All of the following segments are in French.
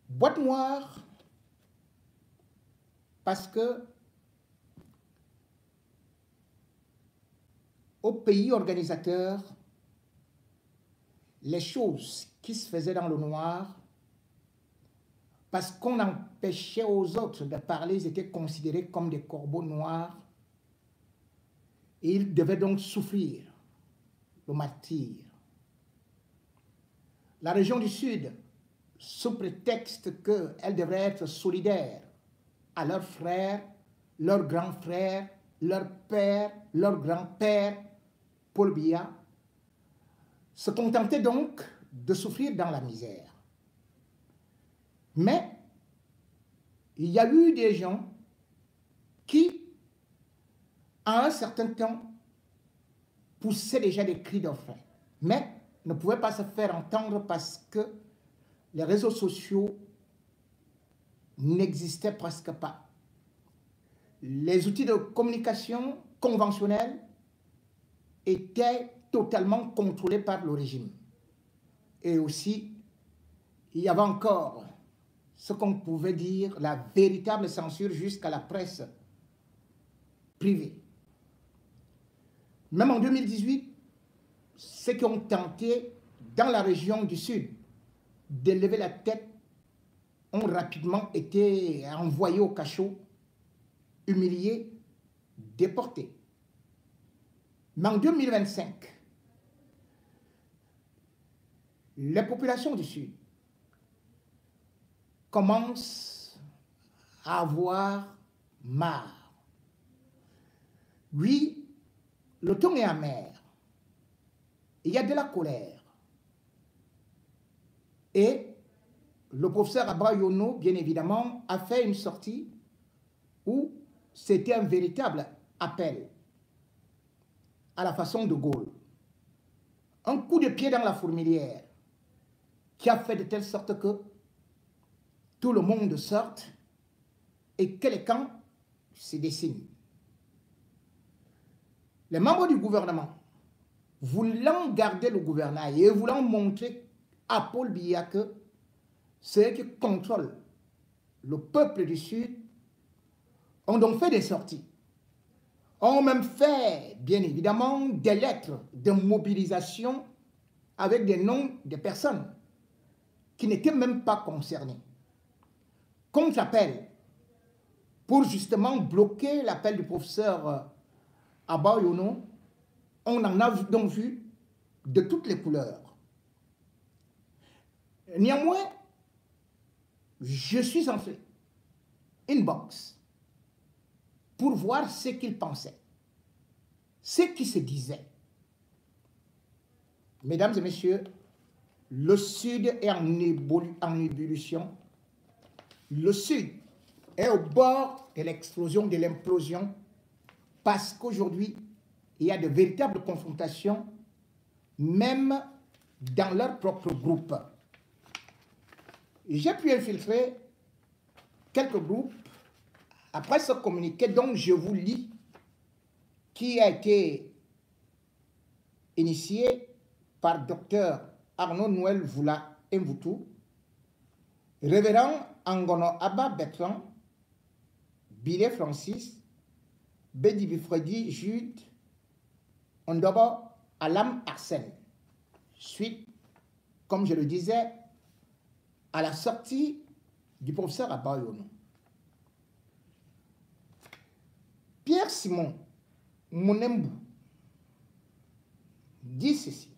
Boîte noire, parce que au pays organisateur, les choses qui se faisaient dans le noir, parce qu'on empêchait aux autres de parler, ils étaient considérés comme des corbeaux noirs et ils devaient donc souffrir le martyre. La région du Sud, sous prétexte qu'elle devrait être solidaire à leurs frères, leurs grands frères, leurs pères, leurs grands-pères, Paul Biya, se contentait donc de souffrir dans la misère. Mais il y a eu des gens qui, à un certain temps, poussaient déjà des cris d'orfraie, mais ne pouvaient pas se faire entendre parce que les réseaux sociaux n'existaient presque pas. Les outils de communication conventionnels étaient totalement contrôlés par le régime. Et aussi, il y avait encore ce qu'on pouvait dire la véritable censure jusqu'à la presse privée. Même en 2018, ceux qui ont tenté dans la région du Sud d'élever la tête ont rapidement été envoyés au cachot, humiliés, déportés. Mais en 2025, les populations du Sud commencent à avoir marre. Oui, le ton est amer. Il y a de la colère. Et le professeur Abba Yono, bien évidemment, a fait une sortie où c'était un véritable appel à la façon de Gaulle. Un coup de pied dans la fourmilière qui a fait de telle sorte que tout le monde sorte et que les camps se dessinent. Les membres du gouvernement, voulant garder le gouvernail et voulant montrer à Paul Biya que ceux qui contrôlent le peuple du Sud ont donc fait des sorties, ont même fait, bien évidemment, des lettres de mobilisation avec des noms de personnes qui n'étaient même pas concernées. Contre-appel pour justement bloquer l'appel du professeur Abba Yono. On en a donc vu de toutes les couleurs. Néanmoins, je suis entré inbox pour voir ce qu'il pensait, ce qui se disait. Mesdames et messieurs, le Sud est en ébullition. Le Sud est au bord de l'explosion, de l'implosion, parce qu'aujourd'hui, il y a de véritables confrontations, même dans leur propre groupe. J'ai pu infiltrer quelques groupes après ce communiqué dont je vous lis, qui a été initié par Dr Arnaud Noël Voula Mvoutou, révérend Angono Abba Bertrand, Bilé Francis, Bedi Freddy Jude, Ondobo Alam Arsène. Suite, comme je le disais, à la sortie du professeur Abba Yono. Pierre Simon Monembu dit ceci.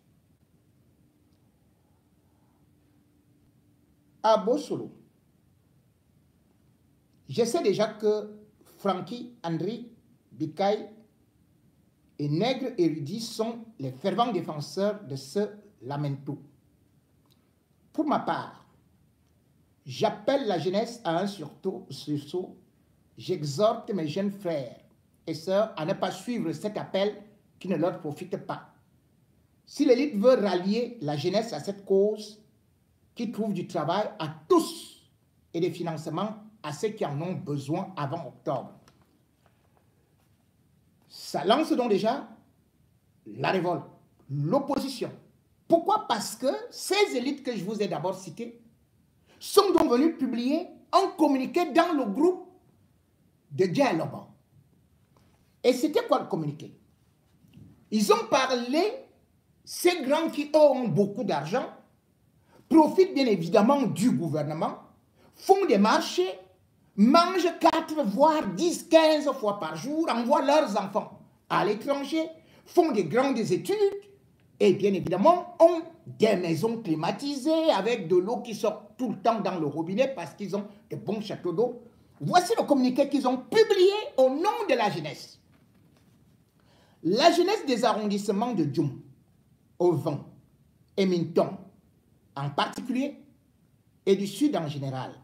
À Bosolo, je sais déjà que Francky, Andri, Bikaï et Nègre Érudit sont les fervents défenseurs de ce lamento. Pour ma part, j'appelle la jeunesse à un sursaut. J'exhorte mes jeunes frères et sœurs à ne pas suivre cet appel qui ne leur profite pas. Si l'élite veut rallier la jeunesse à cette cause, qui trouve du travail à tous et des financements à ceux qui en ont besoin avant octobre. Ça lance donc déjà la révolte, l'opposition. Pourquoi? Parce que ces élites que je vous ai d'abord citées sont donc venus publier un communiqué dans le groupe de Dialogue. Et c'était quoi le communiqué? Ils ont parlé, ces grands qui ont beaucoup d'argent, profitent bien évidemment du gouvernement, font des marchés, mangent 4, voire 10, 15 fois par jour, envoient leurs enfants à l'étranger, font des grandes études, et bien évidemment ont des maisons climatisées avec de l'eau qui sort tout le temps dans le robinet parce qu'ils ont de bons châteaux d'eau. Voici le communiqué qu'ils ont publié au nom de la jeunesse. La jeunesse des arrondissements de Djoum, Ovin et Minton en particulier et du Sud en général,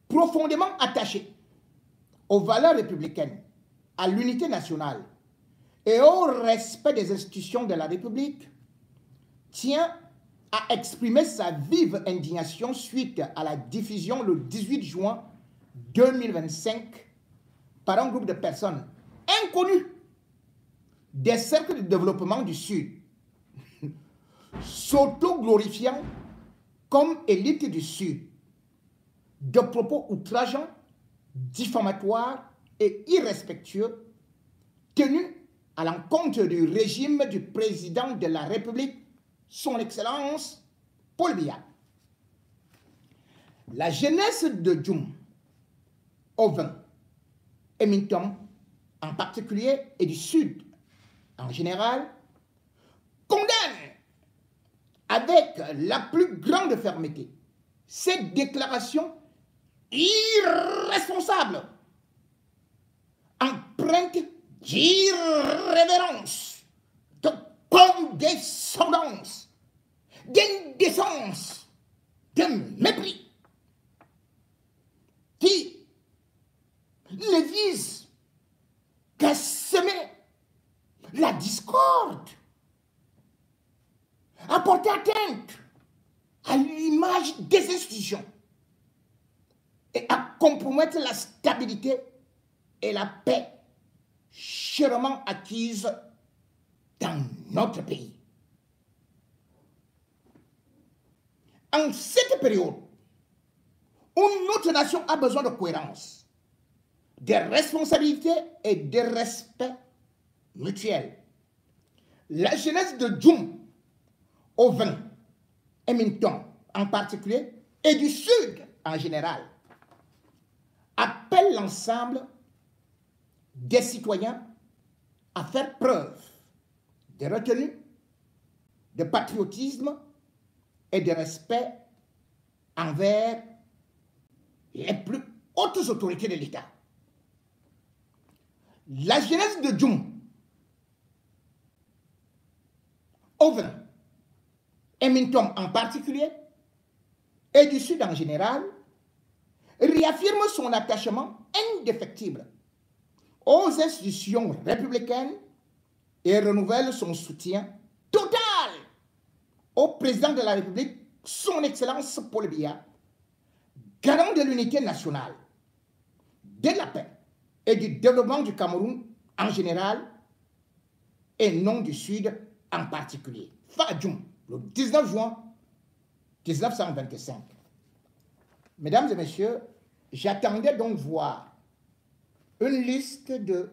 profondément attachée aux valeurs républicaines, à l'unité nationale et au respect des institutions de la République, tient à exprimer sa vive indignation suite à la diffusion le 18 juin 2025 par un groupe de personnes inconnues des cercles de développement du Sud, s'auto-glorifiant comme élite du Sud, de propos outrageants, diffamatoires et irrespectueux tenus à l'encontre du régime du président de la République, son Excellence Paul Biya. La jeunesse de Djoum, Ovin et Minton en particulier et du Sud en général condamne avec la plus grande fermeté cette déclaration irresponsable, empreinte d'irrévérence, de condescendance, d'indécence, de mépris, qui ne vise qu'à semer la discorde, à porter atteinte à l'image des institutions et à compromettre la stabilité et la paix chèrement acquises dans notre pays. En cette période où notre nation a besoin de cohérence, de responsabilité et de respect mutuel, la jeunesse de Djoum, Ovin et Minton en particulier, et du Sud en général, appelle l'ensemble des citoyens à faire preuve de retenue, de patriotisme et de respect envers les plus hautes autorités de l'État. La jeunesse de Djoum, Ovin et Minton en particulier, et du Sud en général, réaffirme son attachement indéfectible aux institutions républicaines et renouvelle son soutien total au président de la République, son Excellence Paul Biya, garant de l'unité nationale, de la paix et du développement du Cameroun en général et non du Sud en particulier. Fadjoum, le 19 juin 1925. Mesdames et messieurs, j'attendais donc voir une liste de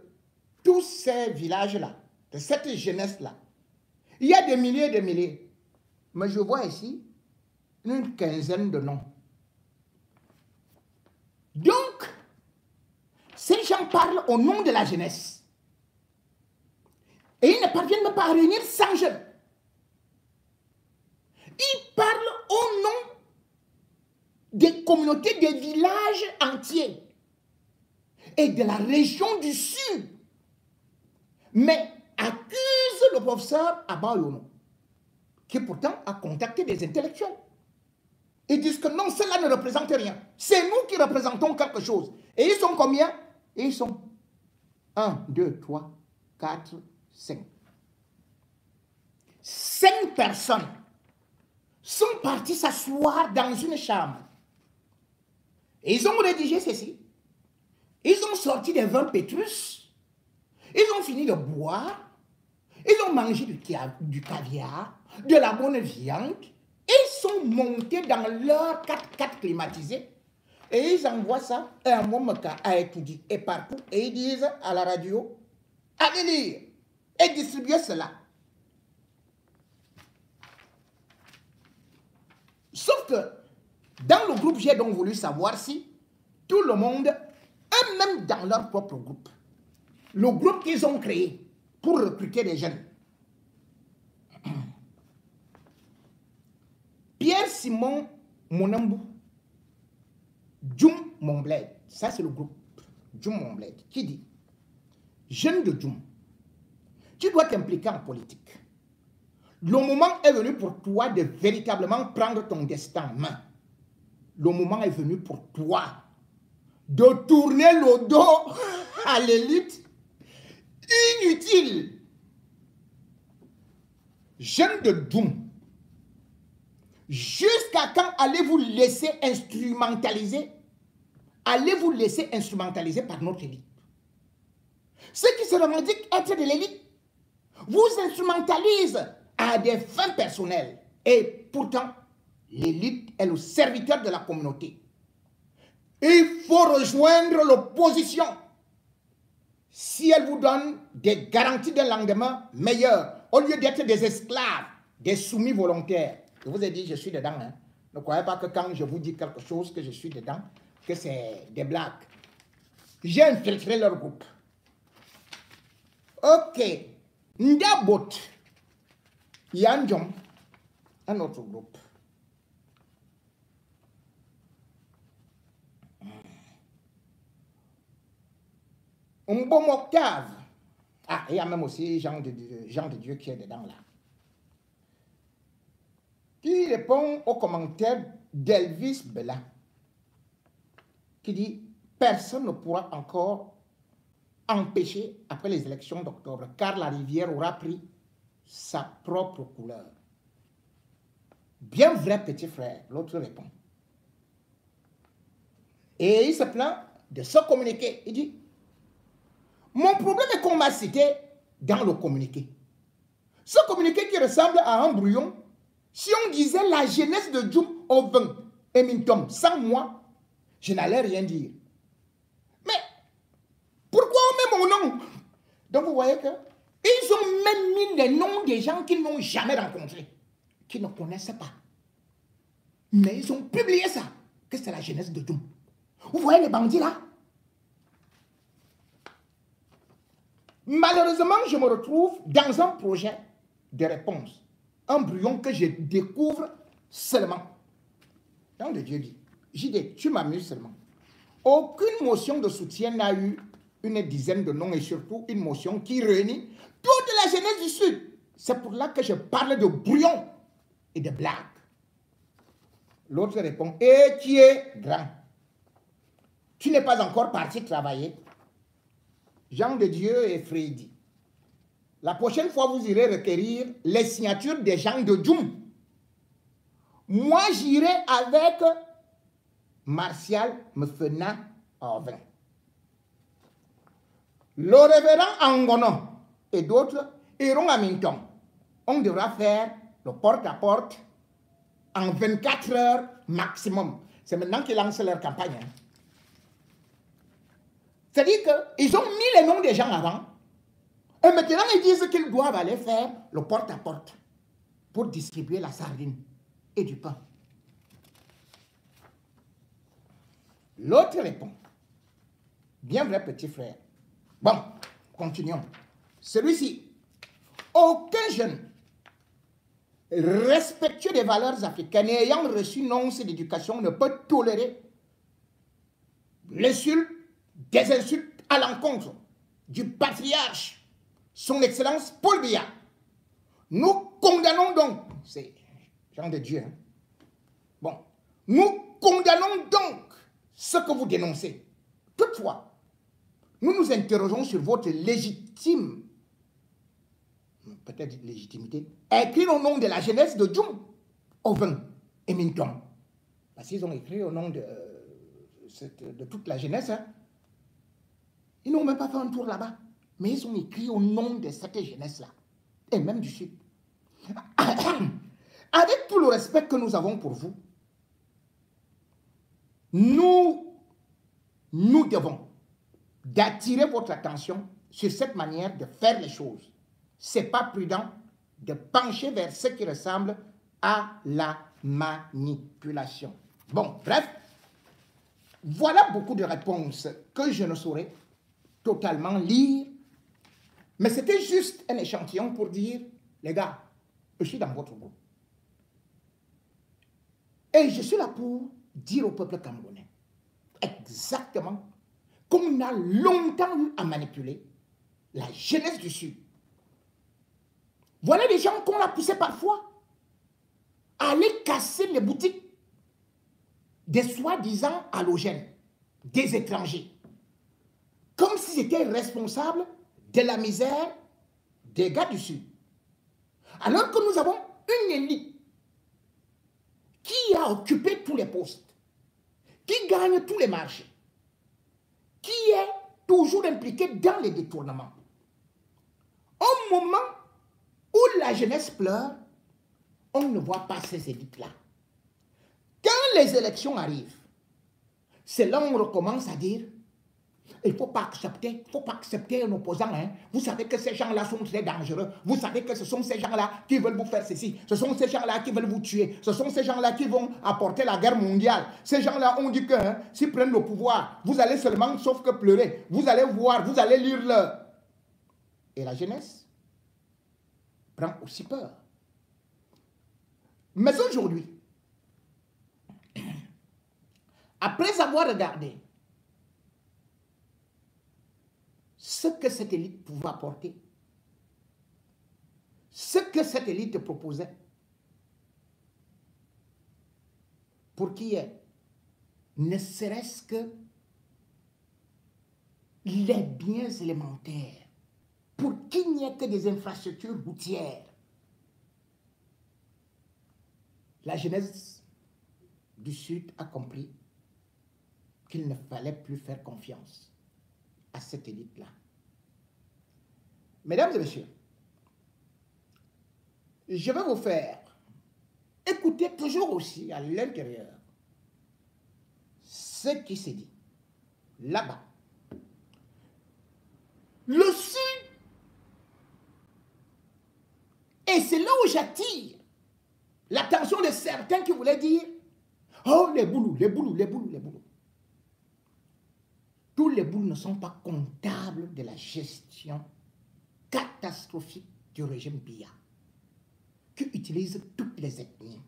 tous ces villages-là, de cette jeunesse-là. Il y a des milliers et des milliers, mais je vois ici une quinzaine de noms. Donc, ces gens parlent au nom de la jeunesse. Et ils ne parviennent même pas à réunir 100 jeunes. Ils parlent au nom des communautés, des villages entiers et de la région du Sud. Mais accusent le professeur Abba Yono, qui pourtant a contacté des intellectuels. Ils disent que non, cela ne représente rien. C'est nous qui représentons quelque chose. Et ils sont combien? Et ils sont 1, 2, 3, 4, 5. 5 personnes sont partis s'asseoir dans une chambre. Et ils ont rédigé ceci. Ils ont sorti des vins Pétrus. Ils ont fini de boire. Ils ont mangé du caviar, de la bonne viande. Et sont montés dans leur 4x4 climatisé et ils envoient ça à un moment à étudier et partout et ils disent à la radio, allez lire et distribuer cela. Sauf que dans le groupe, j'ai donc voulu savoir si tout le monde, eux-mêmes dans leur propre groupe, le groupe qu'ils ont créé pour recruter des jeunes, Pierre-Simon Monambou, Djoum Monbled, ça c'est le groupe Djoum Monbled, qui dit, jeune de Djoum, tu dois t'impliquer en politique. Le moment est venu pour toi de véritablement prendre ton destin en main. Le moment est venu pour toi de tourner le dos à l'élite inutile. Jeune de Djoum, jusqu'à quand allez-vous laisser instrumentaliser? Allez-vous laisser instrumentaliser par notre élite? Ceux qui se revendiquent être de l'élite vous instrumentalisent à des fins personnelles. Et pourtant, l'élite est le serviteur de la communauté. Il faut rejoindre l'opposition si elle vous donne des garanties d'un lendemain meilleur, au lieu d'être des esclaves, des soumis volontaires. Je vous ai dit, je suis dedans. Hein. Ne croyez pas que quand je vous dis quelque chose, que je suis dedans, que c'est des blagues. J'ai infiltré leur groupe. Ok. Ndabot. Yanjong. Un autre groupe. Mbomokave. Ah, il y a même aussi Jean de Dieu qui est dedans là. Qui répond aux commentaires d'Elvis Bella. Qui dit, personne ne pourra encore empêcher après les élections d'octobre, car la rivière aura pris sa propre couleur. Bien vrai, petit frère, l'autre répond. Et il se plaint de se communiquer. Il dit, mon problème est qu'on m'a cité dans le communiqué. Ce communiqué qui ressemble à un brouillon, si on disait la jeunesse de Djoum au 20 et Mintom, sans moi, je n'allais rien dire. Mais pourquoi on met mon nom? Donc vous voyez que ils ont même mis les noms des gens qu'ils n'ont jamais rencontrés, qui ne connaissent pas. Mais ils ont publié ça, que c'est la jeunesse de Djoum. Vous voyez les bandits là? Malheureusement, je me retrouve dans un projet de réponse. Un brouillon que je découvre seulement. Dans le Dieu dit, JD, tu m'amuses seulement. Aucune motion de soutien n'a eu une dizaine de noms et surtout une motion qui réunit toute la jeunesse du Sud. C'est pour là que je parle de brouillon et de blagues. L'autre répond, et tu es grand. Tu n'es pas encore parti travailler. Jean de Dieu et Freddy. La prochaine fois, vous irez requérir les signatures des gens de Djoum. Moi, j'irai avec Martial Mfena Orvin. Le révérend Angono et d'autres iront à Minton. On devra faire le porte-à-porte en 24 heures maximum. C'est maintenant qu'ils lancent leur campagne. Hein. C'est-à-dire qu'ils ont mis les noms des gens avant. Et maintenant, ils disent qu'ils doivent aller faire le porte-à-porte pour distribuer la sardine et du pain. L'autre répond, bien vrai petit frère. Bon, continuons. Celui-ci, aucun jeune respectueux des valeurs africaines et ayant reçu une once d'éducation ne peut tolérer l'insulte, des insultes à l'encontre du patriarche, son Excellence Paul Biya. Nous condamnons donc, c'est Jean de Dieu, hein. Bon, nous condamnons donc ce que vous dénoncez. Toutefois, nous nous interrogeons sur votre légitime, peut-être légitimité, à écrire au nom de la jeunesse de Djoum, Oven et Minton. Parce qu'ils ont écrit au nom de toute la jeunesse. Hein. Ils n'ont même pas fait un tour là-bas. Mais ils ont écrit au nom de cette jeunesse-là. Et même du Sud. avec tout le respect que nous avons pour vous, nous devons d'attirer votre attention sur cette manière de faire les choses. Ce n'est pas prudent de pencher vers ce qui ressemble à la manipulation. Bon, bref, voilà beaucoup de réponses que je ne saurais totalement lire, mais c'était juste un échantillon pour dire, les gars, je suis dans votre groupe. Et je suis là pour dire au peuple camerounais, exactement comme on a longtemps eu à manipuler la jeunesse du Sud. Voilà des gens qu'on a poussés parfois à aller casser les boutiques des soi-disant halogènes, des étrangers, comme s'ils étaient responsables de la misère des gars du Sud. Alors que nous avons une élite qui a occupé tous les postes, qui gagne tous les marchés, qui est toujours impliquée dans les détournements. Au moment où la jeunesse pleure, on ne voit pas ces élites-là. Quand les élections arrivent, c'est là où on recommence à dire il ne faut pas accepter un opposant. Hein. Vous savez que ces gens-là sont très dangereux. Vous savez que ce sont ces gens-là qui veulent vous faire ceci. Ce sont ces gens-là qui veulent vous tuer. Ce sont ces gens-là qui vont apporter la guerre mondiale. Ces gens-là ont dit que s'ils prennent le pouvoir, vous allez seulement, sauf que pleurer. Vous allez voir, vous allez lire leur. Et la jeunesse prend aussi peur. Mais aujourd'hui, après avoir regardé ce que cette élite pouvait apporter, ce que cette élite proposait, pour qu'il y ait ne serait-ce que les biens élémentaires, pour qu'il n'y ait que des infrastructures routières. La jeunesse du Sud a compris qu'il ne fallait plus faire confiance à cette élite-là. Mesdames et messieurs, je vais vous faire écouter toujours aussi à l'intérieur ce qui s'est dit là-bas. Le Sud, et c'est là où j'attire l'attention de certains qui voulaient dire « Oh, les boulous, les boulous, les boulous, les boulous ». Tous les boulous ne sont pas comptables de la gestion catastrophique du régime Biya, qui utilise toutes les ethnies.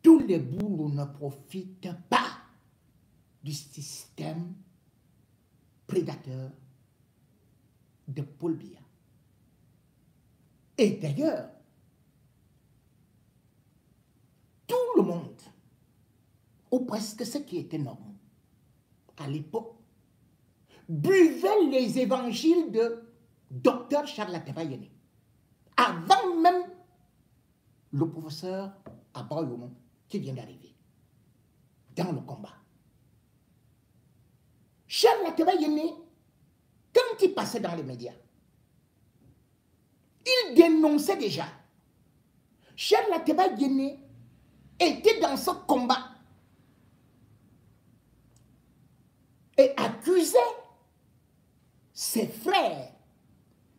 Tous les boulous ne profitent pas du système prédateur de Paul Biya. Et d'ailleurs, tout le monde, ou presque ce qui était normal, à l'époque, buvait les évangiles de Dr Charles Ateba Yéné, avant même le professeur Abayomo qui vient d'arriver dans le combat. Charles Ateba Yéné, quand il passait dans les médias, il dénonçait déjà. Charles Ateba Yéné était dans ce combat et accusait ses frères,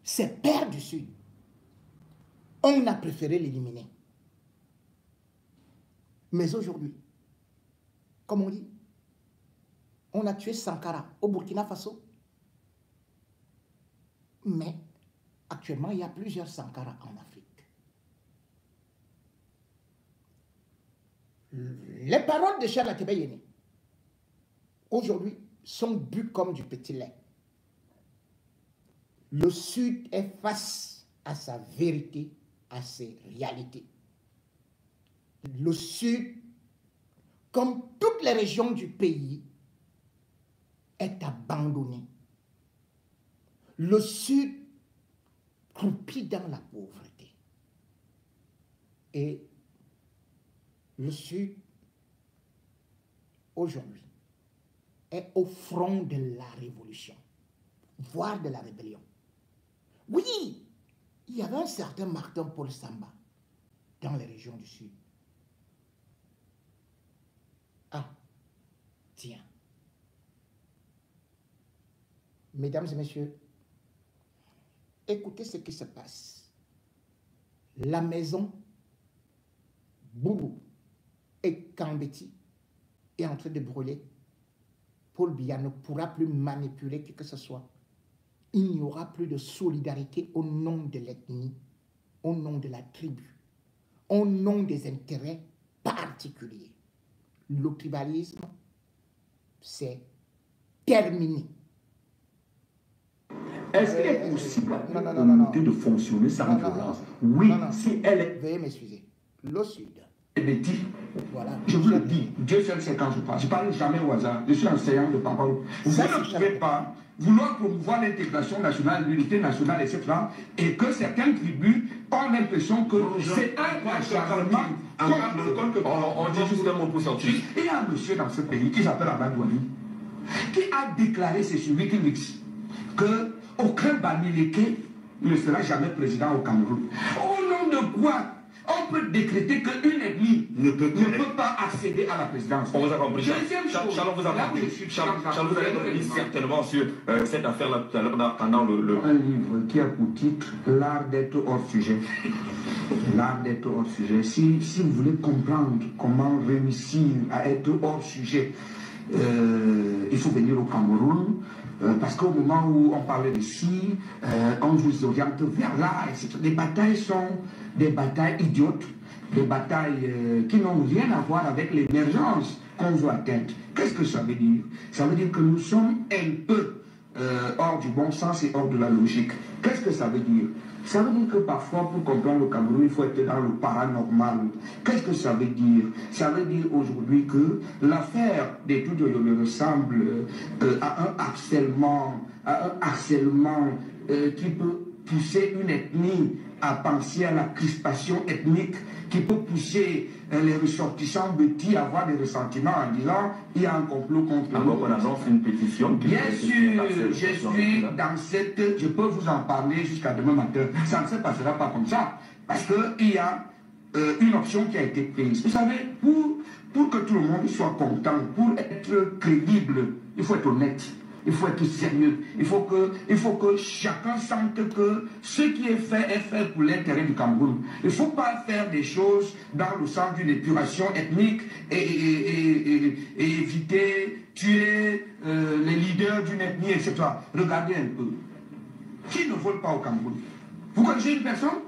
ses pères du Sud. On a préféré l'éliminer. Mais aujourd'hui, comme on dit, on a tué Sankara au Burkina Faso. Mais actuellement, il y a plusieurs Sankara en Afrique. Les paroles de Charles Ateba Yéné, aujourd'hui, sont bues comme du petit lait. Le Sud est face à sa vérité, à ses réalités. Le Sud, comme toutes les régions du pays, est abandonné. Le Sud croupit dans la pauvreté. Et le Sud, aujourd'hui, est au front de la révolution, voire de la rébellion. Oui, il y avait un certain Martin Paul Samba dans les régions du Sud. Ah, tiens. Mesdames et messieurs, écoutez ce qui se passe. La maison Boubou et Kambeti est en train de brûler. Paul Biya ne pourra plus manipuler qui que ce soit. Il n'y aura plus de solidarité au nom de l'ethnie, au nom de la tribu, au nom des intérêts particuliers. Le tribalisme, c'est terminé. Est-ce qu'il est possible à une communauté de fonctionner sans violence? Oui, si elle est... Veuillez m'excuser. Le Sud. Bêtise. Voilà. Je vous le dis, Dieu seul sait quand je parle. Je ne parle jamais au hasard. Je suis enseignant de parole. Vous ne pouvez pas vouloir promouvoir l'intégration nationale, l'unité nationale, etc. et que certaines tribus ont l'impression que c'est un acharnement. On dit juste un mot pour sortir. Il y a un monsieur dans ce pays qui s'appelle Amadouani qui a déclaré, c'est sur Wikileaks, qu'aucun Bamileke ne sera jamais président au Cameroun. Au nom de quoi on peut décréter qu'une ethnie ne peut pas accéder à la présidence? On vous a compris. Charles, vous a compris. Charles, vous avez compris certainement sur cette affaire-là tout à l'heure pendant le... Un livre qui a pour titre L'art d'être hors sujet. L'art d'être hors sujet. Si vous voulez comprendre comment réussir à être hors sujet, il faut venir au Cameroun. Parce qu'au moment où on parlait de ci, on vous oriente vers là, etc. Les batailles sont des batailles idiotes, des batailles qui n'ont rien à voir avec l'émergence qu'on veut atteindre. Qu'est-ce que ça veut dire? Ça veut dire que nous sommes un peu hors du bon sens et hors de la logique. Qu'est-ce que ça veut dire? Ça veut dire que parfois, pour comprendre le Cameroun, il faut être dans le paranormal. Qu'est-ce que ça veut dire? Ça veut dire aujourd'hui que l'affaire des Tout-Doyolo ressemble à un harcèlement qui peut pousser une ethnie à penser à la crispation ethnique, qui peut pousser les ressortissants petits à avoir des ressentiments en disant il y a un complot contre nous. Alors on annonce une pétition. Bien sûr, je suis dans cette... Je peux vous en parler jusqu'à demain matin. Ça ne se passera pas comme ça. Parce qu'il y a une option qui a été prise. Vous savez, pour que tout le monde soit content, pour être crédible, il faut être honnête. Il faut être sérieux. Il faut que chacun sente que ce qui est fait pour l'intérêt du Cameroun. Il ne faut pas faire des choses dans le sens d'une épuration ethnique et éviter, tuer les leaders d'une ethnie, etc. Regardez un peu. Qui ne vole pas au Cameroun? Vous connaissez une personne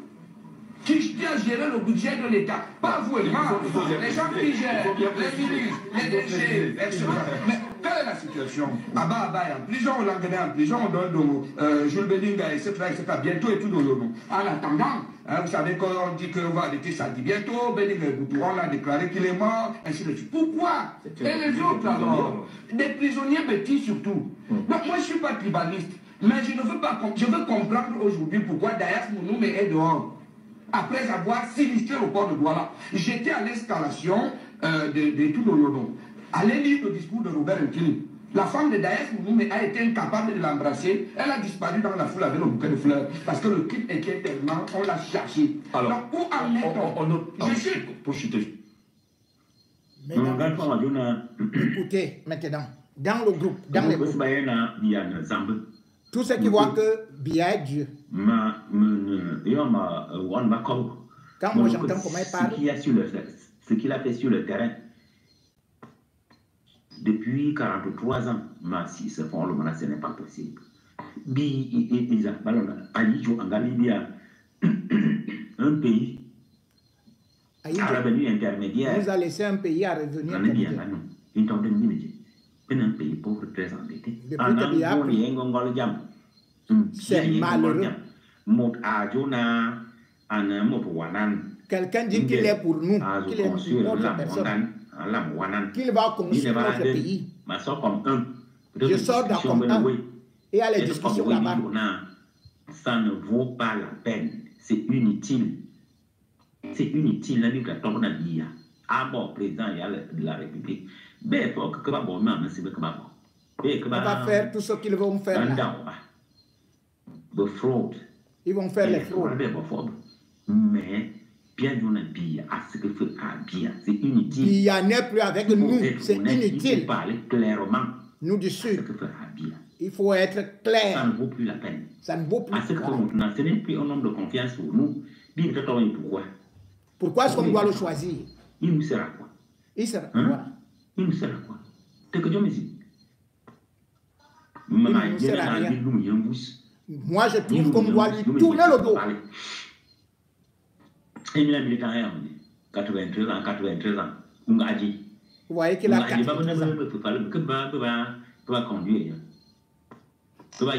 qui a géré le budget de l'État? Pas vous et moi. Les gens qui gèrent, les ministres, les DG, etc. Mais quelle est la situation? Abba est en prison, Langane en prison, on donne Jules Belinga, etc., etc. Bientôt et tout dans le nom. En attendant, vous savez qu'on dit qu'on va arrêter ça dit bientôt, Belinga, on a déclaré qu'il est mort, ainsi de suite. Pourquoi? Et les autres alors? Des prisonniers petits surtout. Donc moi je ne suis pas tribaliste, mais je ne veux pas, je veux comprendre aujourd'hui pourquoi Dayas Mounoum est dehors. Après avoir sinistré au port de Douala. J'étais à l'installation de Tout-Doyono. Allez lire le discours de Robert Nkili. La femme de Daïs Mounoumé a été incapable de l'embrasser. Elle a disparu dans la foule avec le bouquet de fleurs. Parce que le clip était tellement, on l'a cherché. Alors, donc, où en est-on? Je suis... Pour chuter. Écoutez, maintenant, dans le groupe, dans les groupes, tous ceux qui voient que Biya est Dieu, quand moi j'entends comment il parle, ce qu'il a fait sur le terrain, depuis 43 ans, si ce font le menace, ce n'est pas possible. Un pays à revenu intermédiaire. Vous a laissé un pays à revenu intermédiaire. Un pays pauvre très endetté. C'est malheureux. Quelqu'un dit qu'il est pour nous, qu'il est notre personne, qu'il va construire notre pays. Je sors dans comme un. Et il y a les discussions là-bas. Ça ne vaut pas la peine. C'est inutile. C'est inutile. À bon président de la République. On va faire tout ce qu'ils vont faire là. Ils vont faire les fraudes. Mais bien on a bien à ce que fait à bien. C'est inutile. Biya n'est plus avec nous, c'est Il inutile. faut parler clairement. Nous du À ce Sud, que fait à bien. il faut être Ça clair. ne vaut plus la peine. Ça ne vaut plus. À ce que Voilà. maintenant, ce n'est plus un homme de confiance pour nous. Bien que pourquoi? Pourquoi est-ce qu'on doit le choisir? Il nous sert à quoi? Il sera. Hein? Voilà. Il nous sert à quoi? C'est que Dieu me dit. nous sert à rien. Moi, je trouve qu'on doit lui tourner le dos. Il a militant 93 ans, 93 ans. On a dit. Vous voyez qu'il a 93 ans. Que va conduire. Que va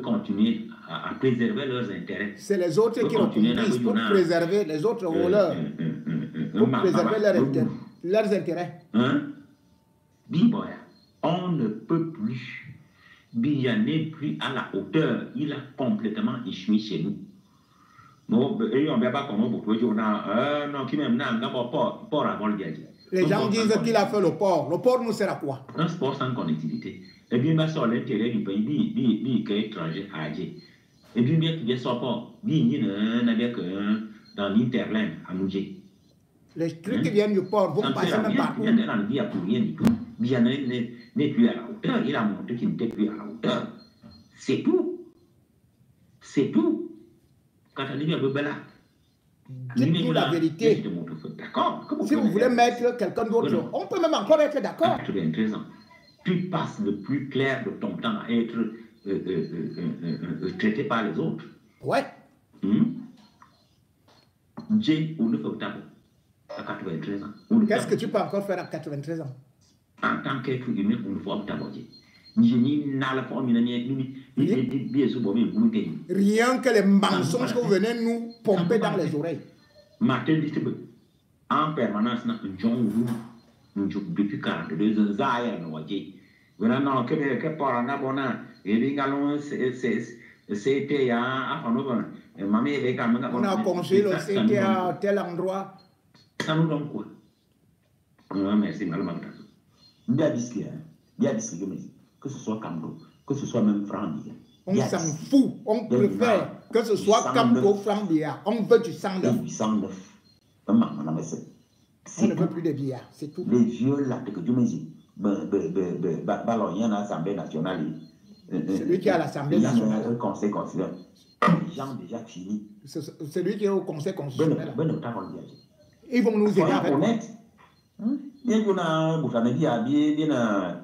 continuer à préserver leurs intérêts. C'est les autres qui reconduisent pour préserver les autres rôleurs. Pour préserver leurs intérêts. Hein? On ne peut plus. Biya n'est plus à la hauteur. Il a complètement échoué chez nous. Les gens disent qu'il a fait le port. Le port nous sert à quoi? Un sport sans connectivité. Et bien, sur l'intérêt du pays, il est étranger à Adjé. Et puis, bien qu'il y ait son port, il n'a que dans l'Interland à Moudjé. Les trucs qui viennent du port vont passer même partout. Il n'y a pour rien du tout. Biya n'est plus à la hauteur. Il a montré qu'il n'était plus à la hauteur. C'est tout. C'est tout. Quand on dit un peu là, dites-nous la vérité. Si vous voulez mettre quelqu'un d'autre, on peut même encore être d'accord. 93 ans. Tu passes le plus clair de ton temps à être traité par les autres. Ouais. Dieu, on ne fait pas à 93 ans. Qu'est-ce que tu peux encore faire à 93 ans? En tant qu'être humain, on ne faut pas t'aborder. Rien que les mensonges que vous venez nous pomper dans les oreilles. Martin dit en permanence, depuis 42 ans, non, que par un abonnant, et c'était à on a construit le CT à tel endroit. Ça nous donne quoi? Merci, madame. Bien discuté, que ce soit Camdo, que ce soit même Frambia. On s'en fout, on préfère que ce soit Camdo, Frambia. On veut du sang neuf. On ne veut plus de billard, c'est tout. Les vieux là, que Dieu me dit, il y a l'Assemblée nationale. Celui qui est à l'Assemblée nationale. Le Conseil constitutionnel. Les gens déjà finis. Celui qui est au Conseil constitutionnel. Ils vont nous aider avec. Bien qu'on a dit à bien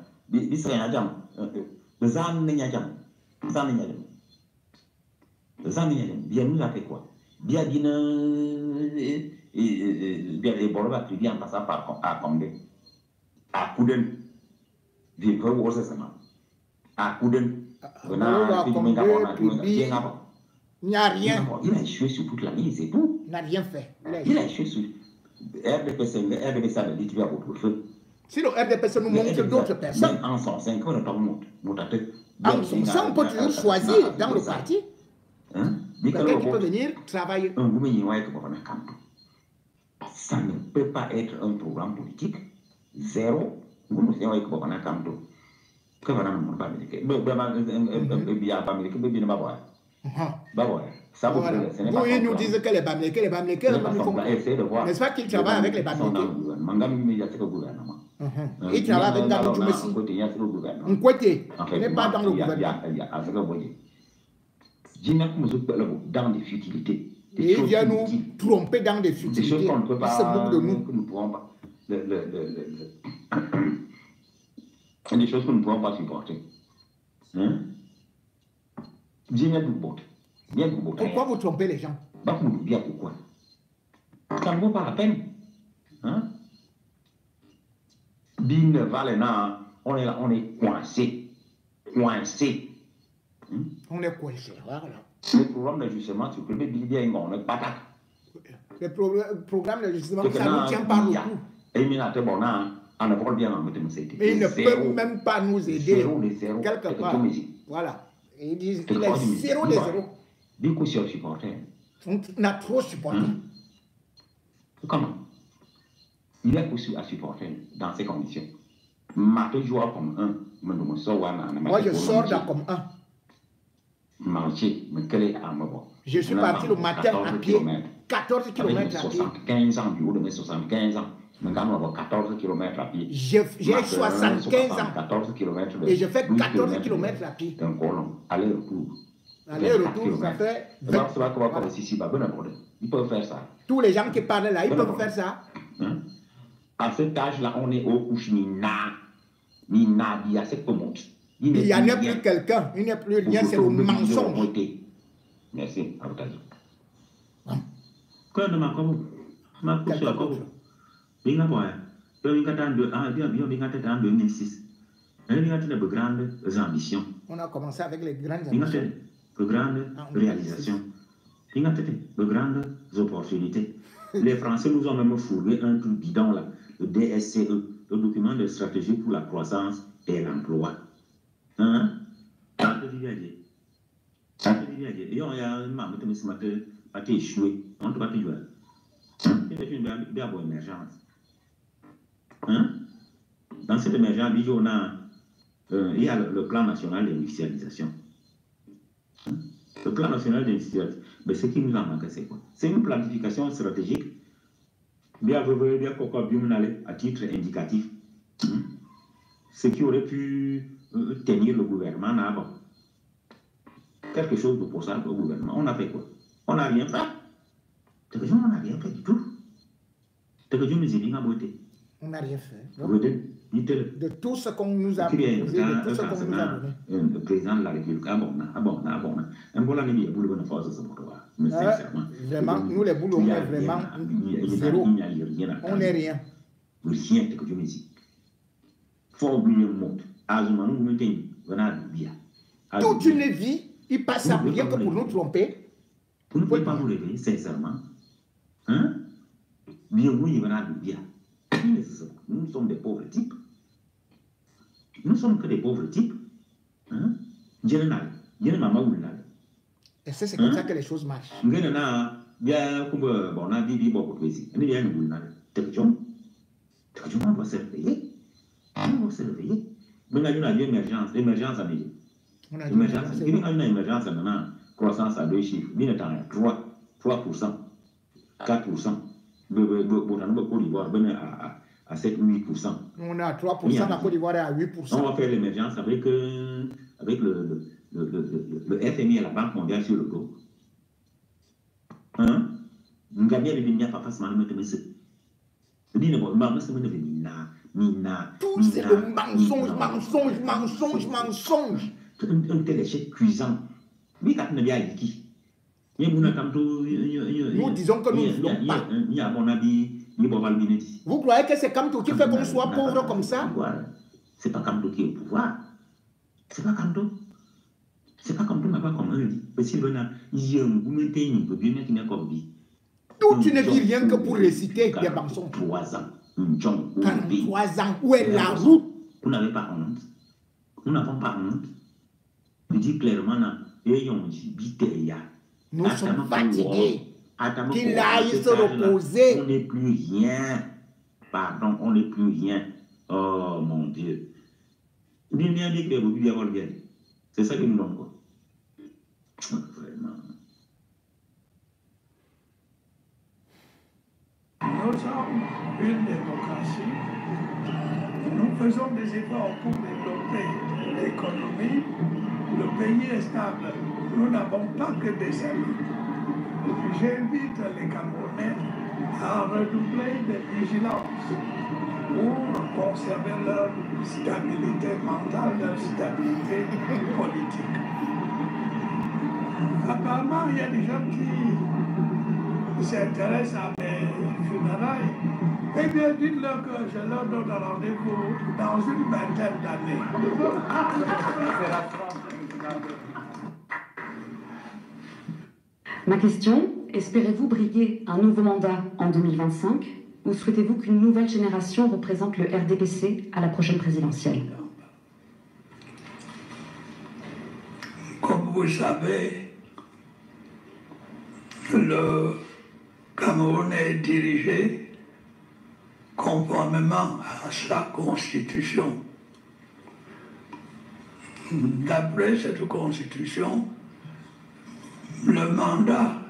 nous a fait quoi? Bien dit bien les bords qui viennent passer par à Condé, à Kouden, des gros ossements, à Kouden, il n'y a rien. Il a échoué sur toute la ligne, c'est tout. Il n'a rien fait. Il a échoué sur RDPC, le dit tu vas au feu. Si le RDPC nous montre d'autres personnes, en son 5 ans, on peut toujours choisir dans le parti. Quelqu'un qui peut venir travailler. Ça ne peut pas être un programme politique. Zéro. Vous nous savez que vous avez un camp. Que vous ils nous disent que les Bamlékés, n'est-ce pas qu'ils travaillent avec les Bamlékés? Ils travaillent avec Gamou Djoumessi. Nkwete n'est pas dans le gouvernement. Dans des futilités. Et il vient nous tromper dans des futilités. Des choses qu'on ne peut pas, il se moque de nous. Que nous ne pouvons pas. Des choses que nous ne pouvons pas supporter. Hein? Pourquoi vous trompez les gens? Bien pourquoi? Ça ne vaut pas la peine. Hein? Bine Valena, on est là, on est coincé. Coincé. On est coincé, voilà. Le programme d'ajustement, c'est que le bien, on est patate. Le programme d'ajustement, ça nous tient par le cou. Et il ne peut même pas nous aider. Quelque part. Voilà. Et ils disent qu'il est 0 des 0. On a trop supporté. Comment? Il est possible à supporter dans ces conditions. Moi, je sors dans comme un. Je suis parti le matin à pied 14 km à pied. 75 ans, du haut de mes 75 ans. Maintenant, on va avoir 14 km à pied. J'ai 75 ans. 14 km et je fais 14 km à pied. Un colon, aller-retour. Aller-retour, ça fait 20 km. Ils peuvent faire ça. Tous les gens qui parlent là, ils peuvent faire ça. Hein? À cet âge-là, on est au couche Mina, il y a cette commande. Il n'y a plus quelqu'un, il n'y a plus rien, c'est le mensonge. Merci, à l'occasion. Quelqu'un d'autre. On a commencé avec les grandes ambitions. De grandes réalisations, de grandes opportunités. Les Français nous ont même fourgué un truc bidon là, le DSCE, le document de stratégie pour la croissance et l'emploi. Hein? Ça te dit bien. Ça te dit bien. Et on y a un membre de ce matin, pas échoué. On ne peut pas te jouer. C'est une bien bonne émergence. Hein? Dans cette émergence, il y a le plan national d'industrialisation. Le plan national d'industrialisation, mais ce qui nous en manque, c'est quoi? C'est une planification stratégique, bien à titre indicatif. Ce qui aurait pu tenir le gouvernement là-bas. Quelque chose de pour ça au gouvernement. On a fait quoi? On n'a rien fait. On n'a rien fait du tout. On n'a rien fait. De tout ce qu'on nous a proposé, de tout ce qu'on nous a donné. Le président de la République, vraiment, nous les boulots, on est vraiment zéro. On n'est rien. Rien que je me dis. Faut oublier le monde. Toute une vie, il passe à rien que pour nous tromper. Vous ne pouvez pas vous réveiller, sincèrement. Hein? Bien, oui, bien. Nous sommes des pauvres types. Nous ne sommes que des pauvres types. Hein? Et c'est comme ça que les choses marchent. On doit se réveiller. On doit se réveiller. On a une émergence. Émergence à Médine. Une émergence maintenant. Croissance à 2 chiffres. 3%. 4%. Côte d'Ivoire à 7-8%. On est à 3%, la Côte d'Ivoire est à 8%. On va faire l'émergence avec le FMI et la Banque mondiale sur le dos. Hein? Nous avons bien les papa, c'est mal, mais c'est. Tout c'est le mensonge. Un tel échec cuisant. Mais quand on a bien dit. Nous disons que nous ne voulons pas. Vous croyez que c'est Kamto qui fait qu'on soit pauvre comme ça? C'est pas Kamto qui est au pouvoir. C'est pas Kamto. C'est pas Kamto, mais pas comme un dit. Parce qu'il y a un goût qui n'est pas vie. Toute une vie rien que pour réciter des mensonges. 3 ans. 3 ans. Où est la route? Vous n'avez pas honte. Nous n'avons pas honte. Je dis clairement, nous sommes fatigués. Qu'il aille se reposer. On n'est plus rien. Pardon, on n'est plus rien. Oh mon Dieu. C'est ça que nous donnons. Vraiment. Nous sommes une démocratie. Nous faisons des efforts pour développer l'économie. Le pays est stable. Nous n'avons pas que des amis. J'invite les Camerounais à redoubler de vigilance pour conserver leur stabilité mentale, leur stabilité politique. Apparemment, il y a des gens qui s'intéressent à mes funérailles. Eh bien, dites-leur que je leur donne un rendez-vous dans une vingtaine d'années. Ma question, espérez-vous briguer un nouveau mandat en 2025 ou souhaitez-vous qu'une nouvelle génération représente le RDPC à la prochaine présidentielle? Comme vous savez, le Cameroun est dirigé conformément à sa constitution. D'après cette constitution, le mandat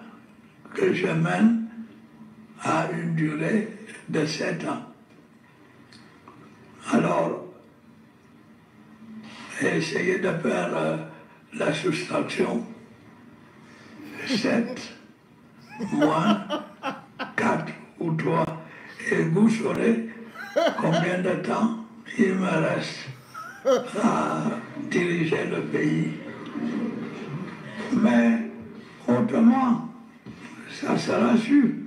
que je mène a une durée de 7 ans. Alors, essayez de faire la soustraction. 7 moins 4 ou 3. Et vous saurez combien de temps il me reste à diriger le pays. Mais autrement, ça sera su.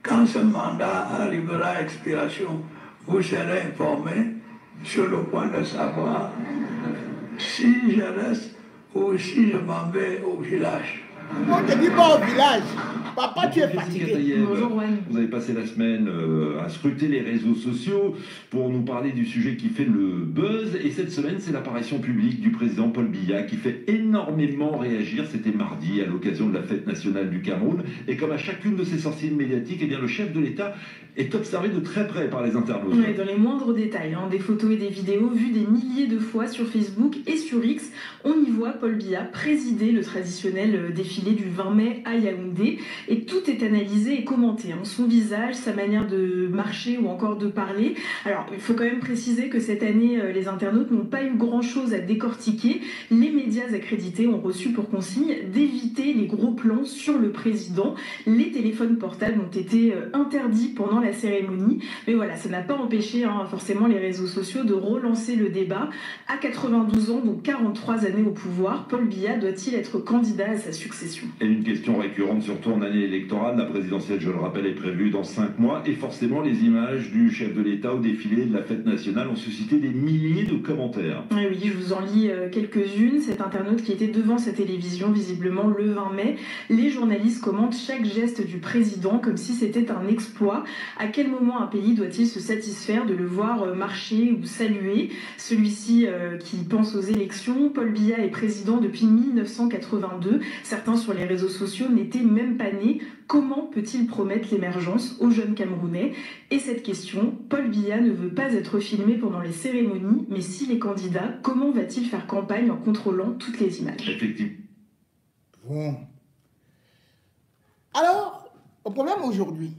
Quand ce mandat arrivera à expiration, vous serez informé sur le point de savoir si je reste ou si je m'en vais au village. On ne dit pas au village. Papa, tu es fatigué. Bonjour, vous avez passé la semaine à scruter les réseaux sociaux pour nous parler du sujet qui fait le buzz. Et cette semaine, c'est l'apparition publique du président Paul Biya qui fait énormément réagir. C'était mardi à l'occasion de la fête nationale du Cameroun. Et comme à chacune de ces sorties médiatiques, eh bien, le chef de l'État est observé de très près par les internautes. Oui, dans les moindres détails, des photos et des vidéos vues des milliers de fois sur Facebook et sur X. On y voit Paul Biya présider le traditionnel défilé du 20 mai à Yaoundé. Et tout est analysé et commenté. Son visage, sa manière de marcher ou encore de parler. Alors, il faut quand même préciser que cette année, les internautes n'ont pas eu grand-chose à décortiquer. Les médias accrédités ont reçu pour consigne d'éviter les gros plans sur le président. Les téléphones portables ont été interdits pendant la cérémonie. Mais voilà, ça n'a pas empêché forcément les réseaux sociaux de relancer le débat. À 92 ans, donc 43 années au pouvoir, Paul Biya doit-il être candidat à sa succession? Et une question récurrente, surtout en année électorale, la présidentielle, je le rappelle, est prévue dans 5 mois. Et forcément, les images du chef de l'État au défilé de la fête nationale ont suscité des milliers de commentaires. Oui, je vous en lis quelques-unes. Cet internaute qui était devant sa télévision, visiblement le 20 mai, les journalistes commentent chaque geste du président comme si c'était un exploit. À quel moment un pays doit-il se satisfaire de le voir marcher ou saluer? Celui-ci qui pense aux élections, Paul Biya est président depuis 1982. Certains sur les réseaux sociaux n'étaient même pas nés. Comment peut-il promettre l'émergence aux jeunes Camerounais? Et cette question, Paul Biya ne veut pas être filmé pendant les cérémonies, mais s'il est candidat, comment va-t-il faire campagne en contrôlant toutes les images? Effectivement. Bon. Alors, le problème aujourd'hui,